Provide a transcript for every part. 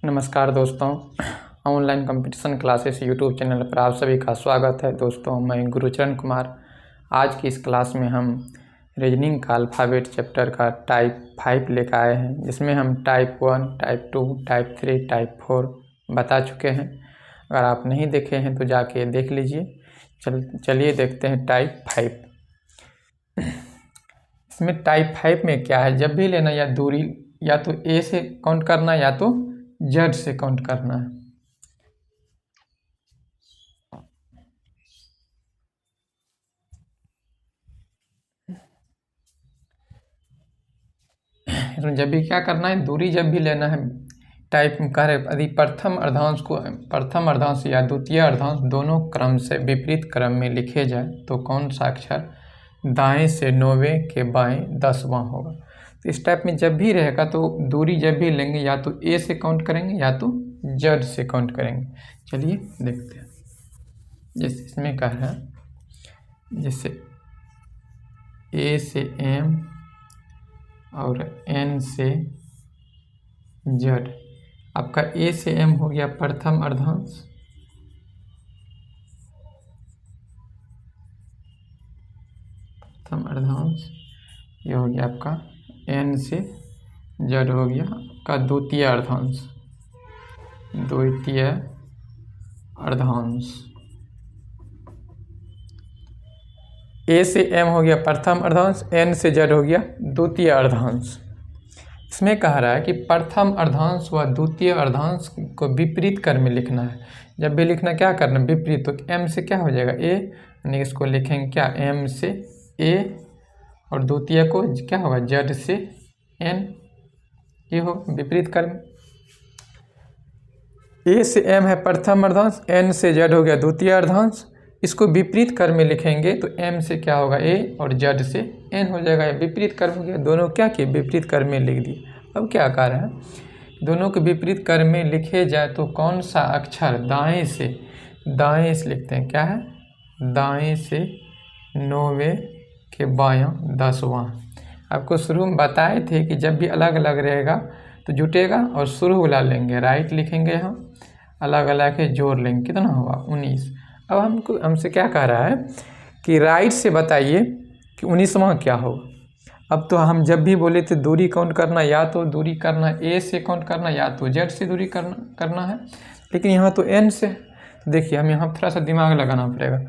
नमस्कार दोस्तों, online competition classes YouTube channel पर आप सभी का स्वागत है। दोस्तों, मैं गुरुचरण कुमार। आज की इस क्लास में हम रीजनिंग का अल्फ़ाबेट चैप्टर का टाइप 5 लेकर आए हैं, जिसमें हम टाइप 1, टाइप 2, टाइप 3, टाइप 4 बता चुके हैं। अगर आप नहीं देखे हैं तो जाके देख लीजिए। चलिए देखते हैं टाइप 5। इसमें टाइप 5 में क्या है, जब भी लेना या दूरी या तो ए से काउंट करना या तो जेड से काउंट करना है। तो जब भी क्या करना है, दूरी जब भी लेना है, टाइप में कह रहे यदि प्रथम अर्धांश या द्वितीय अर्धांश दोनों क्रम से विपरीत क्रम में लिखे जाए तो कौन सा अक्षर दाएं से 9वें के बाएं 10वां होगा। तो इस टाइप में जब भी रहेगा तो दूरी जब भी लेंगे या तो ए से काउंट करेंगे या तो जेड से काउंट करेंगे। चलिए देखते हैं। जैसे इसमें कह रहा है, जैसे ए से एम और एन से जेड। आपका ए से एम हो गया प्रथम अर्धांश, ये हो गया आपका एन से जेड हो गया आपका द्वितीय अर्धांश। ए से एम हो गया प्रथम अर्धांश, एन से जेड हो गया द्वितीय अर्धांश। इसमें कह रहा है कि प्रथम अर्धांश व द्वितीय अर्धांश को विपरीत क्रम में लिखना है। जब भी लिखना क्या करना, विपरीत। तो एम से क्या हो जाएगा ए, यानी इसको लिखेंगे क्या, एम से ए, और द्वितीय को क्या होगा जेड से एन, ये हो विपरीत क्रम। ए से एम है प्रथम अर्धांश, एन से जेड हो गया द्वितीय अर्धांश। इसको विपरीत क्रम में लिखेंगे तो एम से क्या होगा ए और जेड से एन हो जाएगा। विपरीत क्रम हो गया, दोनों क्या किए विपरीत क्रम में लिख दिए। अब क्या कह रहा है, दोनों के विपरीत क्रम में लिखे जाए तो कौन सा अक्षर दाएं से लिखते हैं, क्या है, दाएं से 9वें के बायां 10वां। आपको शुरू में बताए थे कि जब भी अलग अलग रहेगा तो जुटेगा और शुरू वाला लेंगे, राइट लिखेंगे, हम अलग अलग है जोड़ लेंगे, कितना होगा 19। अब हमसे क्या कह रहा है कि राइट से बताइए कि 19वां क्या होगा। अब तो हम जब भी बोले थे दूरी काउंट करना, या तो दूरी करना ए से काउंट करना या तो जेड से दूरी करना है, लेकिन यहाँ तो एन से। तो देखिए हम यहाँ थोड़ा सा दिमाग लगाना पड़ेगा।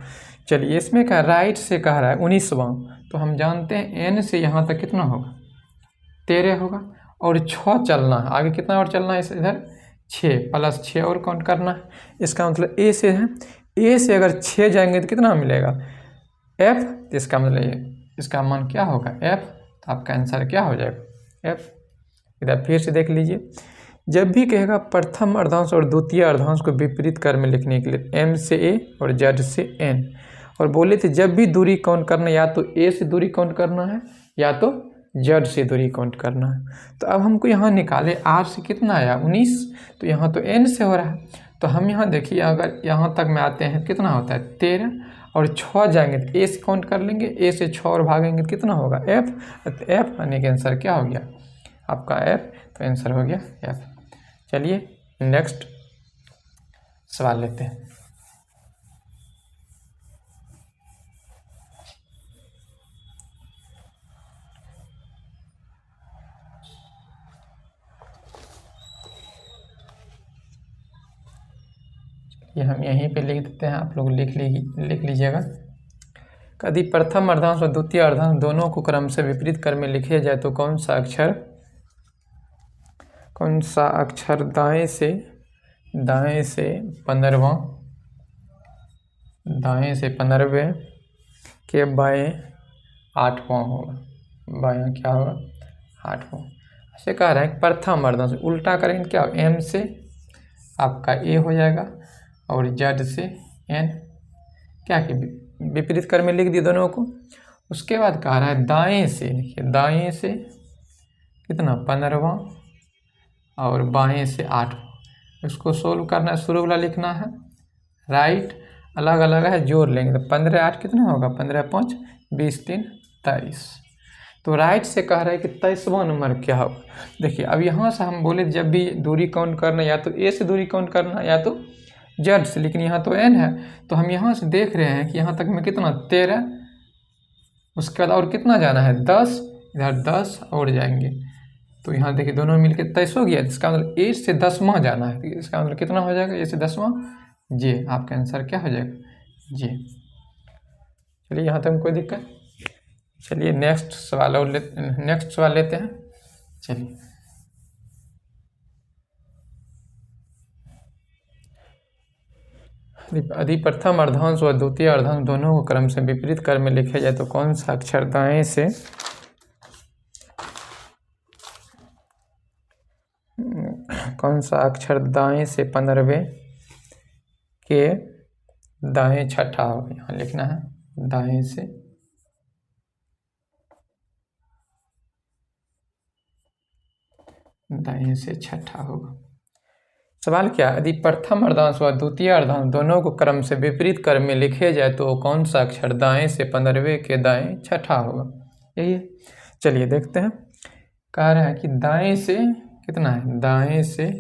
चलिए, इसमें क्या राइट से कह रहा है 19वां, तो हम जानते हैं एन से यहाँ तक कितना होगा 13 होगा, और 6 चलना है आगे, कितना और चलना है इधर 6 + 6 और काउंट करना है। इसका मतलब ए से है, ए से अगर 6 जाएंगे तो कितना मिलेगा एफ। तो इसका मतलब इसका मान क्या होगा एफ। तो आपका आंसर क्या हो जाएगा एफ। इधर फिर से देख लीजिए, जब भी कहेगा प्रथम अर्धांश और द्वितीय अर्धांश को विपरीत क्रम में लिखने के लिए एम से ए और जेड से एन, और बोले थे जब भी दूरी काउंट करना या तो ए से दूरी काउंट करना है या तो जेड से दूरी काउंट करना है। तो अब हमको यहाँ निकाले आर से कितना आया 19, तो यहाँ तो एन से हो रहा है। तो हम यहाँ देखिए, अगर यहाँ तक में आते हैं कितना होता है 13, और 6 जाएंगे तो ए से काउंट कर लेंगे, ए से 6 और भागेंगे तो कितना होगा एफ। तो एफ यानी कि आंसर क्या हो गया आपका एफ। तो आंसर हो गया एफ। चलिए नेक्स्ट सवाल लेते हैं। ये हम यहीं पे लिख देते हैं, आप लोग लिख लीजिएगा। यदि प्रथम अर्धांश और द्वितीय अर्धांश दोनों को क्रम से विपरीत क्रम में लिखे जाए तो कौन सा अक्षर दाएं से 15वें के बाएं 8वां होगा। बायां क्या होगा 8वां। ऐसे कह रहा है प्रथम अर्धांश, उल्टा करेंगे क्या, एम से आपका ए हो जाएगा और जेड से एन, क्या कि विपरीत क्रम में लिख दिए दोनों को। उसके बाद कह रहा है दाएं से, देखिए दाएं से कितना 15वां और बाएं से 8वां। इसको सोल्व करना है, शुरू वाला लिखना है, राइट अलग अलग है जोड़ लेंगे तो 15 8 कितना होगा 15 5 20 3 23। तो राइट से कह रहा है कि 23वां नंबर क्या होगा। देखिए अब यहाँ से हम बोले जब भी दूरी काउंट करना या तो ए से दूरी काउंट करना या तो जेड से, लेकिन यहाँ तो एन है, तो हम यहाँ से देख रहे हैं कि यहाँ तक में कितना 13, उसके बाद और कितना जाना है 10, इधर 10 और जाएंगे, तो यहाँ देखिए दोनों मिलके 23 हो गया। इसका मतलब ए से 10वां जाना है, तो इसका मतलब कितना हो जाएगा, ए से 10वां जे। आपका आंसर क्या हो जाएगा, जे। चलिए यहाँ तक कोई दिक्कत। चलिए नेक्स्ट सवाल लेते हैं। चलिए यदि प्रथम अर्धांश व द्वितीय अर्धांश दोनों को क्रम से विपरीत क्रम में लिखे जाए तो कौन सा अक्षर दाएं से दाएं से 15वें के दाएं छठा हो। यहाँ लिखना है दाएं से छठा होगा। सवाल क्या, यदि प्रथम अर्धांश व द्वितीय अर्धांश दोनों को क्रम से विपरीत क्रम में लिखे जाए तो कौन सा अक्षर दाएं से 15वें के दाएं छठा होगा, यही है। चलिए देखते हैं। कह रहा है कि दाएं से कितना है, दाएं से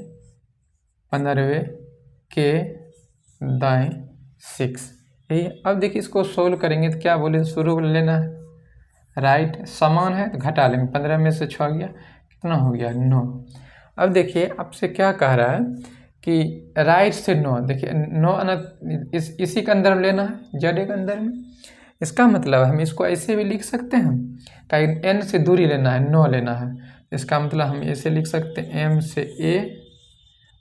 15वें के दाएं 6, यही है। अब देखिए इसको सोल्व करेंगे तो क्या बोले, शुरू लेना है राइट, समान है तो घटा लेंगे, 15 में से 6 गया, कितना हो गया 9। अब देखिए आपसे क्या कह रहा है कि राइट से 9, देखिए 9 इसी के अंदर में लेना है, जेड के अंदर में। इसका मतलब हम इसको ऐसे भी लिख सकते हैं, कहीं एन से दूरी लेना है, 9 लेना है, इसका मतलब हम ऐसे लिख सकते हैं एम से ए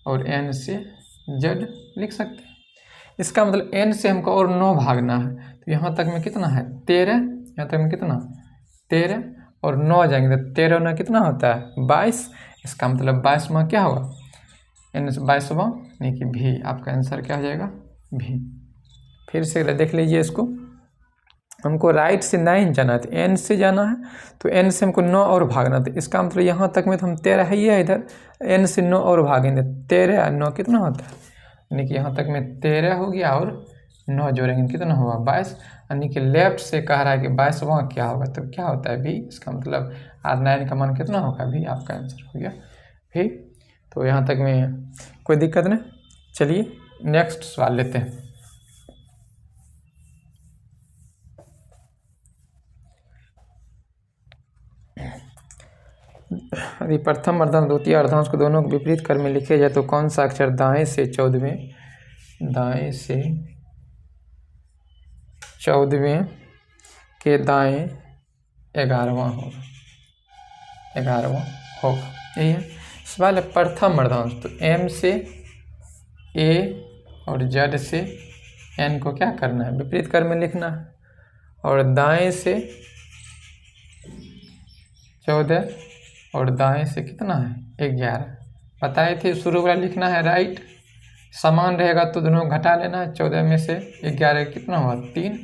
और एन से जेड लिख सकते हैं। इसका मतलब एन से हमको और 9 भागना है, तो यहाँ तक में कितना है 13, यहाँ तक में कितना 13 और 9 जाएंगे तो 13 और 9 कितना होता है 22। इसका मतलब 22वां क्या होगा, एन से 22वां, यानी कि भी। आपका आंसर क्या हो जाएगा, भी। फिर से देख लीजिए इसको, हमको राइट से 9 जाना है तो एन से जाना है, तो एन से हमको 9 और भागना था। इसका मतलब यहाँ तक में तो हम 13 है ही है, इधर एन से 9 और भागेंगे, 13 और 9 कितना होता है, यानी कि यहाँ तक में 13 हो गया और 9 जोड़ेंगे कितना होगा 22, यानी कि लेफ्ट से कह रहा है कि 22वां क्या होगा, तो क्या होता है भी। इसका मतलब R9 का मान कितना होगा भी, आपका आंसर हो गया भी। तो यहाँ तक में कोई दिक्कत नहीं। चलिए नेक्स्ट सवाल लेते हैं। यदि प्रथम अर्धांश द्वितीय अर्धांश को दोनों को विपरीत क्रम में लिखे जाए तो कौन सा अक्षर दाएं से 14वें के दाएं 11वां होगा, 11वां होगा, यही है। सवाल है प्रथम अर्धांश, तो एम से ए और जेड से एन को क्या करना है, विपरीत क्रम में लिखना है, और दाएं से 14 और दाएं से कितना है 11। बताए थे शुरू वाला लिखना है राइट, समान रहेगा तो दोनों घटा लेना है, 14 में से 11 कितना हुआ 3।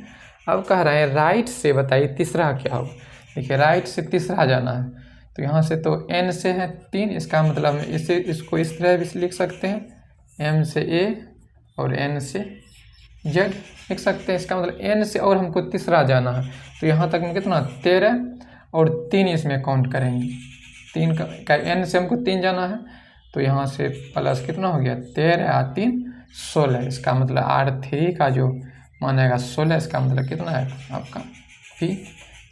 अब कह रहे हैं राइट से बताइए तीसरा क्या होगा। देखिए राइट से तीसरा जाना है, तो यहाँ से तो एन से है 3, इसका मतलब इसको इस तरह भी लिख सकते हैं, एम से ए और एन से जेड लिख सकते हैं। इसका मतलब एन से और हमको तीसरा जाना है, तो यहाँ तक में कितना 13 और 3 इसमें काउंट करेंगे, 3 का एन से हमको 3 जाना है, तो यहाँ से प्लस कितना हो गया 13 और 3 16। इसका मतलब R3 का जो मानेगा 16, इसका मतलब कितना है आपका पी।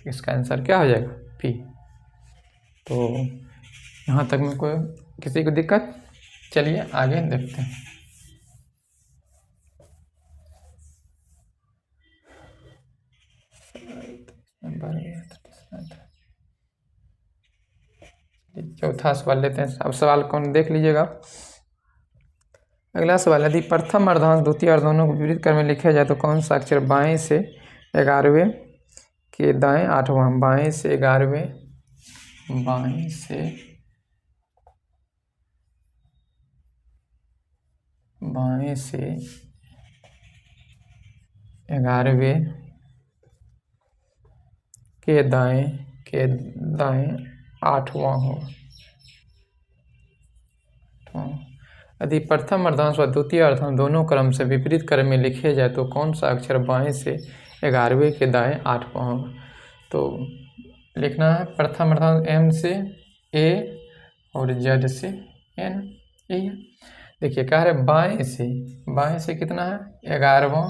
इसका आंसर क्या हो जाएगा पी। तो यहाँ तक में कोई किसी को दिक्कत। चलिए आगे देखते हैं। चौथा सवाल लेते हैं। अब सवाल कौन देख लीजिएगा। अगला सवाल, यदि प्रथम अर्धांश द्वितीय अर्धांशों को विपरीत क्रम में लिखा जाए तो कौन सा अक्षर बाएं से 11वें के दाएं 8वां, बाएं से 11वें के दाएं 8वां होगा। यदि प्रथम अर्धांश व द्वितीय अर्धांश दोनों क्रम से विपरीत क्रम में लिखे जाए तो कौन सा अक्षर बाएं से 11वें के दाएं 8वां होगा। तो लिखना है प्रथम अर्धांश m से a और z से n, यही है। देखिए कह रहे बाएं से कितना है 11वां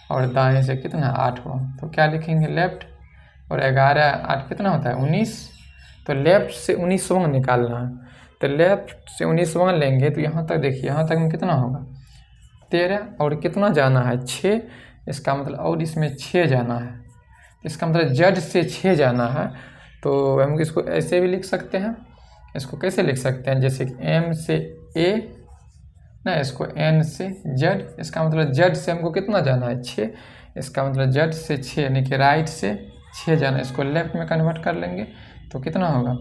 और दाएं से कितना है 8वां, तो क्या लिखेंगे लेफ्ट, और 11 8 कितना होता है 19, तो लेफ्ट से 19वां निकालना है, तो लेफ्ट से 19वां लेंगे तो यहाँ तक देखिए, यहाँ तक में कितना होगा 13, और कितना जाना है 6, इसका मतलब और इसमें 6 जाना है, इसका मतलब जड से 6 जाना है। तो हम इसको ऐसे भी लिख सकते हैं, इसको कैसे लिख सकते हैं, जैसे m से a ना, इसको n से z, इसका मतलब z से हमको कितना जाना है 6, इसका मतलब z से 6 यानी कि राइट से 6 जाना है, इसको लेफ्ट में कन्वर्ट कर लेंगे तो कितना होगा,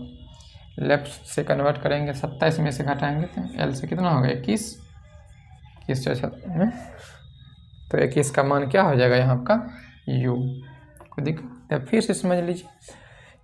लेफ्ट से कन्वर्ट करेंगे 27 में से घटाएंगे तो l से कितना होगा 21, तो 21 का मान क्या हो जाएगा यहाँ का u। कोई दिक्कत, फिर से समझ लीजिए,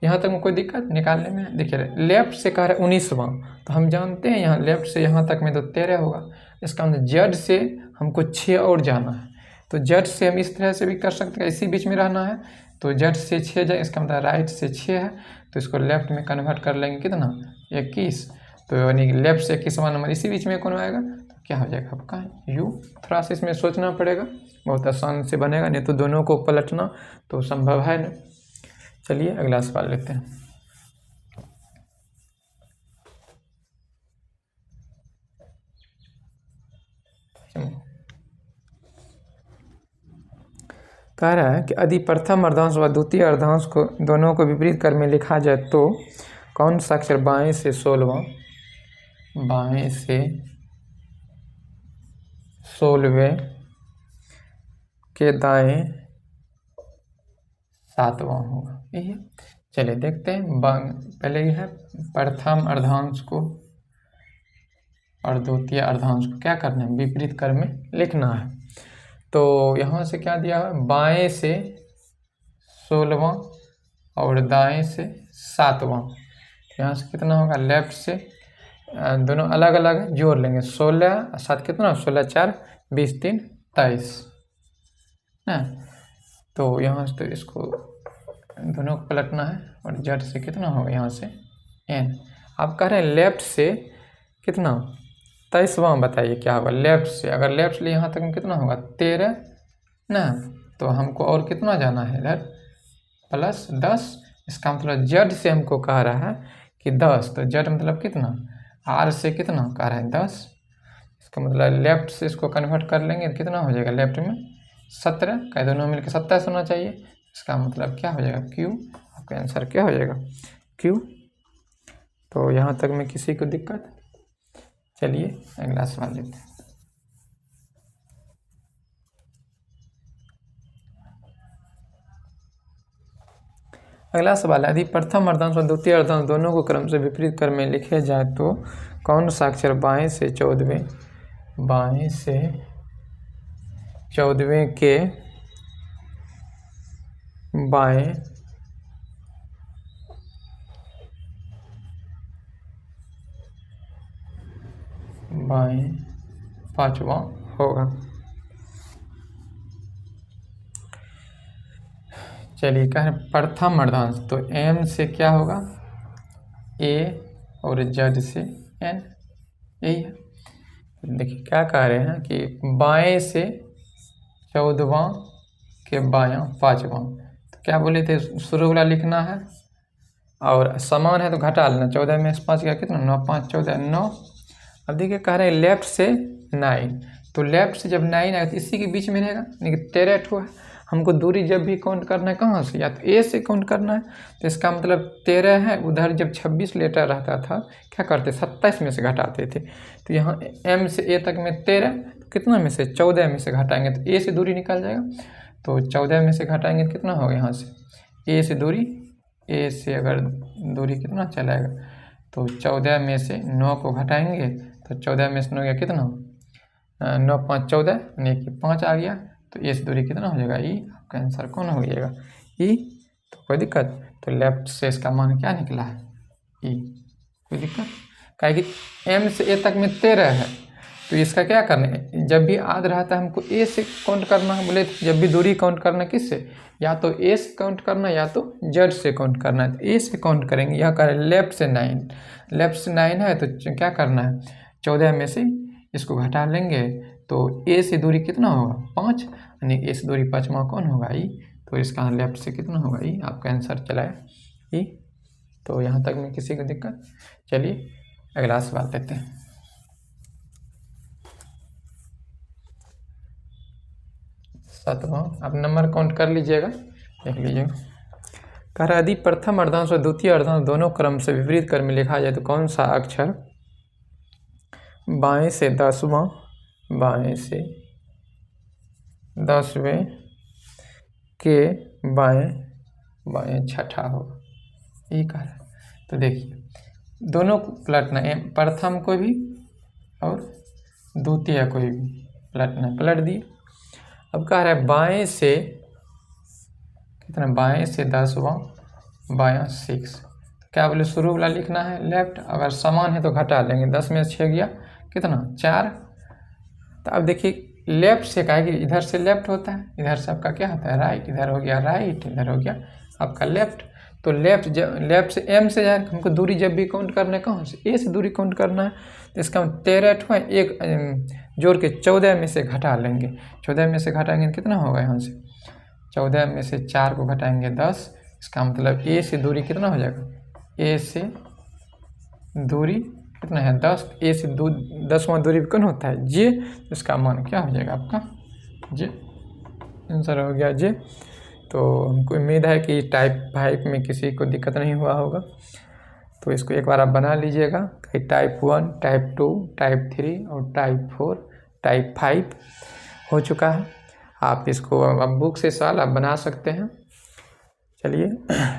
यहाँ तक में कोई दिक्कत निकालने में। देखिए लेफ्ट से कह रहे 19वां, तो हम जानते हैं यहाँ लेफ्ट से यहाँ तक में तो 13 होगा, इसका मतलब जड से हमको 6 और जाना है, तो जड से हम इस तरह से भी कर सकते हैं, इसी बीच में रहना है, तो जड से 6 जाए, इसका मतलब राइट से 6 है, तो इसको लेफ्ट में कन्वर्ट कर लेंगे कितना 21, तो यानी लेफ्ट से 21वां नंबर इसी बीच में कौन आएगा, तो क्या हो जाएगा आपका u। थोड़ा सा इसमें सोचना पड़ेगा, बहुत आसान से बनेगा, नहीं तो दोनों को पलटना तो संभव है ना। चलिए अगला सवाल लेते हैं। कह रहा है कि यदि प्रथम अर्धांश व द्वितीय अर्धांश को दोनों को विपरीत क्रम में लिखा जाए तो कौन सा अक्षर बाएं से 16वां, बाएं से 16वें के दाएं 7वां होगा, यही है। चलिए देखते हैं, पहले ये है प्रथम अर्धांश को और द्वितीय अर्धांश को क्या करना है, विपरीत क्रम में लिखना है। तो यहाँ से क्या दिया है, बाएं से 16वां और दाएं से 7वां, यहाँ से कितना होगा लेफ्ट से, दोनों अलग अलग जोड़ लेंगे, 16 7 कितना 16 4 20 3 23 ना, तो यहाँ से तो इसको दोनों को पलटना है, और जड से कितना होगा यहाँ से n। आप कह रहे हैं लेफ्ट से कितना 23वां, बताइए क्या होगा लेफ्ट से, अगर लेफ्ट से यहाँ तक में कितना होगा 13 ना, तो हमको और कितना जाना है इधर प्लस 10, इसका मतलब जड से हमको कह रहा है कि 10, तो जड मतलब कितना r से कितना कह रहा है 10, इसका मतलब लेफ्ट से इसको कन्वर्ट कर लेंगे कितना हो जाएगा लेफ्ट में 17, का दोनों मिलकर 27 होना चाहिए, इसका मतलब क्या हो जाएगा q, आपका आंसर क्या हो जाएगा q। तो यहाँ तक में किसी को दिक्कत, चलिए अगला सवाल लेते हैं। अगला सवाल है, यदि प्रथम अर्धांश और द्वितीय अर्धांश दोनों को क्रम से विपरीत क्रम में लिखे जाए तो कौन सा अक्षर बाएं से 14वें के बाएं 5वां होगा। चलिए कह प्रथम अर्धांश, तो m से क्या होगा a और z से n, यही है। देखिए क्या कह रहे हैं कि बाएं से 14वां के बायां 5वां, तो क्या बोले थे शुरू वाला लिखना है, और समान है तो घटा लेना, 14 में 5 का कितना 9 5 14 9। अब देखिए कह रहे हैं लेफ्ट से 9, तो लेफ्ट से जब 9 आएगा तो इसी के बीच में रहेगा, यानी कि 13 ठो है, हमको दूरी जब भी काउंट करना है कहाँ से, या तो ए से काउंट करना है, तो इसका मतलब 13 है, उधर जब 26 लेटर रहता था क्या करते 27 में से घटाते थे, तो यहाँ m से a तक में 13, तो कितना में से 14 में से घटाएंगे तो a से दूरी निकल जाएगा, तो 14 में से घटाएंगे तो कितना होगा यहाँ से a से दूरी, a से अगर दूरी कितना चलाएगा, तो 14 में से 9 को घटाएंगे तो 14 में से 9 गया कितना 9 5 14, यानी कि 5 आ गया, तो ए से दूरी कितना हो जाएगा ई, आपका आंसर कौन हो जाएगा ई। तो कोई दिक्कत, तो लेफ्ट से इसका मान क्या निकला है ई, कोई दिक्कत, क्या कि m से a तक में 13 है, तो इसका क्या करना है, जब भी आद रहता है हमको ए से काउंट करना है। बोले जब भी दूरी काउंट करना किससे, या तो ए से काउंट करना या तो जेड से काउंट करना है। तो ए से काउंट करेंगे, यह करें लेफ्ट से 9, लेफ्ट से 9 है तो क्या करना है, 14 में से इसको घटा लेंगे तो ए से दूरी कितना होगा 5, यानी ए से दूरी 5वां कौन होगा ई। तो इसका लेफ्ट से कितना होगा ई, आपका आंसर चला है ई। तो यहाँ तक में किसी को दिक्कत। चलिए अगला सवाल लेते हैं। 7वां, आप नंबर काउंट कर लीजिएगा, देख लीजिएगा। कह रहा है यदि प्रथम अर्धांश और द्वितीय अर्धांश दोनों क्रम से विपरीत क्रम में लिखा जाए तो कौन सा अक्षर बाएं से 10वां, बाएं से 10वें के बाएं बाएं छठा होगा, ये कह रहा है। तो देखिए दोनों को पलटना है, प्रथम को भी और द्वितीय को भी पलटना, पलट दिए। अब कह रहा है बाएं से कितना, बाएं से 10वां, बायां 6। क्या बोले शुरू वाला लिखना है लेफ्ट, अगर समान है तो घटा लेंगे, 10 में 6 गया कितना 4। तो अब देखिए लेफ्ट से क्या है कि इधर से लेफ्ट होता है, इधर से आपका क्या होता है राइट, इधर हो गया राइट, इधर हो गया आपका लेफ्ट। तो लेफ्ट से एम से जाए, हमको दूरी जब भी काउंट करना है कहाँ से, ए से दूरी काउंट करना है। तो इसका 13 है, एक जोड़ के 14 में से घटा लेंगे, 14 में से घटाएंगे कितना होगा, यहाँ से 14 में से 4 को घटाएंगे 10। इसका मतलब ए से दूरी कितना हो जाएगा, ए से दूरी कितना है 10, ए से 10वां दूरी कौन होता है जे, इसका मान क्या हो जाएगा आपका जे, आंसर हो गया जे। तो हमको उम्मीद है कि टाइप 5 में किसी को दिक्कत नहीं हुआ होगा। तो इसको एक बार आप बना लीजिएगा कि टाइप 1, टाइप 2, टाइप 3 और टाइप 4, टाइप 5 हो चुका है। आप इसको अब बुक से सवाल आप बना सकते हैं। चलिए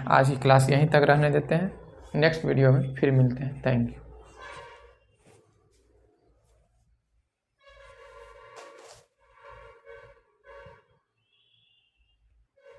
आज की क्लास यहीं तक रहने देते हैं, नेक्स्ट वीडियो में फिर मिलते हैं। Thank you.